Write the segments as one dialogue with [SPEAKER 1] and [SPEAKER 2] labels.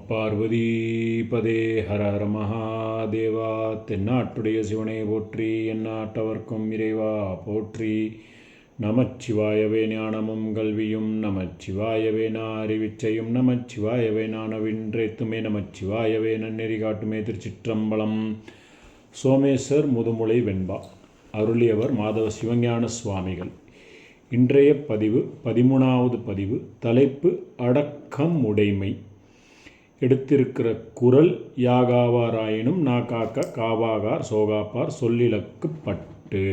[SPEAKER 1] பார்வதி பதே ஹர ஹர மகாதேவா. தென்னாட்டுடைய சிவனை போற்றி, எந்நாட்டவர்க்கும் இறைவா போற்றி. நமச்சிவாயவே ஞானமும் கல்வியும், நமச்சிவாயவே அறிவிச்சையும், நமச்சிவாயவே நானவின்றேத்துமே, நமச்சிவாயவே நன்னெறி காட்டுமே. திருச்சிற்றம்பலம். சோமேசர் முதுமுலை வெண்பா. அருளியவர் மாதவ சிவஞான சுவாமிகள். இன்றைய பதிவு 13வது பதிவு. தலைப்பு அடக்கம் உடைமை. எடுத்திருக்கிற குரல் யாகாவாராயினும் நா காக்க காவாகார் சோகாப்பார் சொல்லிலக்கு பட்டு.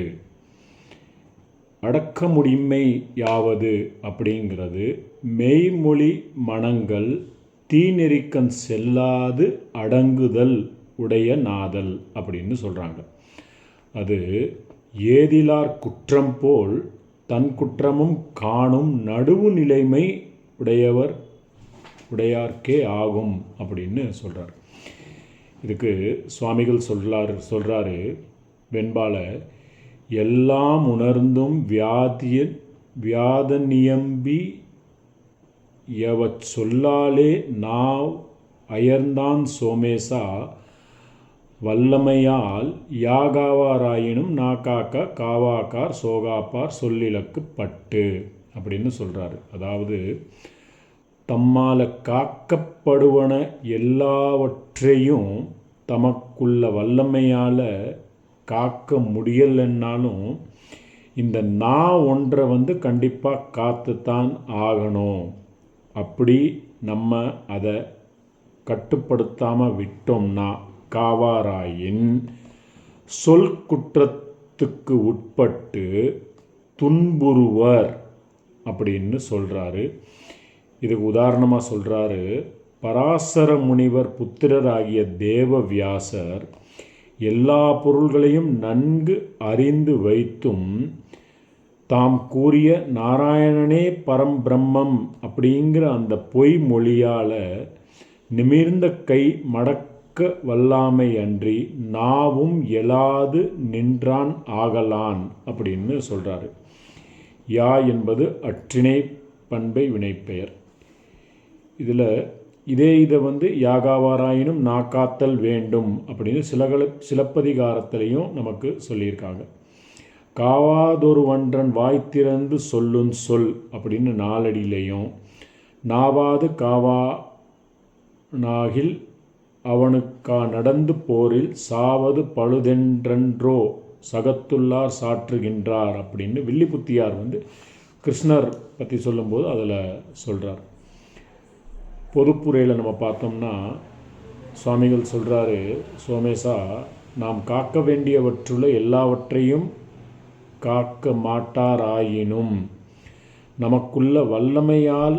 [SPEAKER 1] அடக்கமுடிமை யாவது அப்படிங்கிறது மெய்மொழி மனங்கள் தீநெறிக்கண் செல்லாது அடங்குதல் உடைய நாதல் அப்படின்னு சொல்கிறாங்க. அது ஏதிலார் குற்றம் போல் தன் குற்றமும் காணும் நடுவு நிலைமை உடையார்க்கே ஆகும் அப்படின்னு சொல்கிறார். இதுக்கு சுவாமிகள் சொல்கிறாரு வெண்பால, எல்லாம் உணர்ந்தும் வியாத நியம்பி எவச் சொல்லாலே நாவ் அயர்ந்தான் சோமேசா வல்லமையால் யாகாவாராயினும் நா காக்க காவாக்கார் சோகாப்பார் சொல்லிலக்கு பட்டு அப்படின்னு சொல்கிறாரு. அதாவது தம்மால காக்கப்படுவன எல்லாவற்றையும் தமக்குள்ள வல்லமையால் காக்க முடியலைன்னாலும் இந்த நா ஒன்றை கண்டிப்பாக காத்துத்தான் ஆகணும். அப்படி நம்ம அதை கட்டுப்படுத்தாமல் விட்டோம்னா காவாராயின் சொல் குற்றத்துக்கு உட்பட்டு துன்புறுவர் அப்படின்னு சொல்கிறாரு. இதுக்கு உதாரணமாக சொல்கிறாரு, பராசர முனிவர் புத்திரராகிய தேவ வியாசர் எல்லா பொருள்களையும் நன்கு அறிந்து வைத்தும் தாம் கூறிய நாராயணனே பரம்பிரம்மம் அப்படிங்கிற அந்த பொய் மொழியால் நிமிர்ந்த கை மடக்க வல்லாமை அன்றி நாவும் எழாது நின்றான் ஆகலான் அப்படின்னு சொல்கிறாரு. யா என்பது அற்றிணை பண்பை வினைப்பெயர். இதில் இதை யாகாவாராயினும் நாக்காத்தல் வேண்டும் அப்படின்னு சிலப்பதிகாரத்திலையும் நமக்கு சொல்லியிருக்காங்க. காவாதொருவன்றன் வாய்த்திறந்து சொல்லும் சொல் அப்படின்னு 4 அடியிலையும், நாவாது காவா நாகில் அவனுக்கா நடந்து போரில் சாவது பழுதென்றன்றோ சகத்துள்ளார் சாற்றுகின்றார் அப்படின்னு வில்லிபுத்தியார் கிருஷ்ணர் பற்றி சொல்லும்போது அதில் சொல்கிறார். பொதுப்புரையில் நம்ம பார்த்தோம்னா சுவாமிகள் சொல்கிறாரு, சோமேசா, நாம் காக்க வேண்டியவற்றுள்ள எல்லாவற்றையும் காக்க மாட்டாராயினும் நமக்குள்ள வல்லமையால்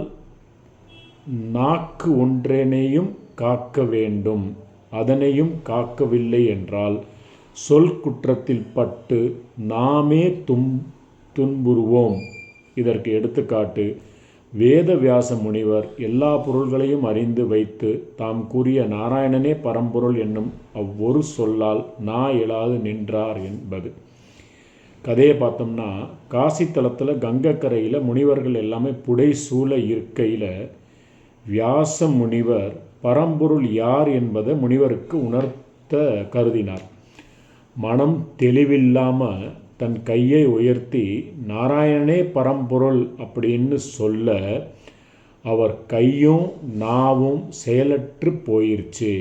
[SPEAKER 1] நாக்கு ஒன்றேனையும் காக்க வேண்டும். அதனையும் காக்கவில்லை என்றால் சொல் குற்றத்தில் பட்டு நாமே துன்புறுவோம். இதற்கு எடுத்துக்காட்டு வேதவியாச முனிவர் எல்லா பொருள்களையும் அறிந்து வைத்து தாம் கூறிய நாராயணனே பரம்பொருள் என்னும் அவ்வொரு சொல்லால் நா எழாது நின்றார் என்பது. கதையை பார்த்தோம்னா, காசி தலத்தில் கங்கைக்கரையில் முனிவர்கள் எல்லாமே புடை சூழ இருக்கையில் வியாச முனிவர் பரம்பொருள் யார் என்பதை முனிவருக்கு உணர்த்த கருதினார். மனம் தெளிவில்லாமல் தன் கையை உயர்த்தி நாராயணனே பரம்பொருள் அப்படின்னு சொல்ல அவர் கையும் நாவும் செயலற்று போயிடுச்சு.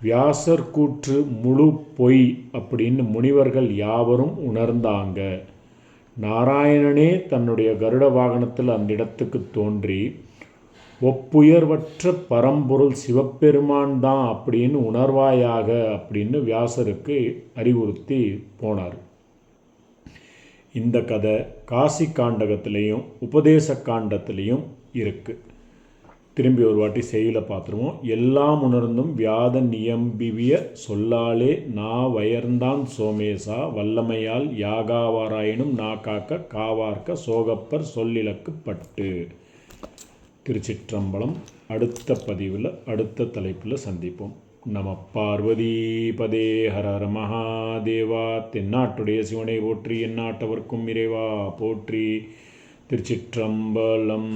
[SPEAKER 1] வியாசர் கூற்று முழு பொய் அப்படின்னு முனிவர்கள் யாவரும் உணர்ந்தாங்க. நாராயணனே தன்னுடைய கருட வாகனத்தில் அந்த இடத்துக்கு தோன்றி ஒப்புயர்வற்ற பரம்பொருள் சிவபெருமான் தான் அப்படின்னு உணர்வாயாக அப்படின்னு வியாசருக்கு அறிவுறுத்தி போனார். இந்த கதை காசி காண்டகத்திலையும் உபதேச காண்டத்திலையும் இருக்குது. திரும்பி ஒரு வாட்டி செய்யல பார்த்துருவோம். எல்லாம் உணர்ந்தும் வியாத நியம்பிவிய சொல்லாலே நா வயர்ந்தான் சோமேசா வல்லமையால் யாகாவாராயினும் நா காக்க காவார்க்க சோகப்பர் சொல்லிலக்கு பட்டு. திருச்சிற்றம்பலம். அடுத்த பதிவில் அடுத்த தலைப்பில் சந்திப்போம். நம பார்வதி பதே ஹர ஹர மகாதேவா. தென்னாட்டுடைய சிவனை போற்றி, எந்நாட்டவர்க்கும் இறைவா போற்றி. திருச்சிற்றம்பலம்.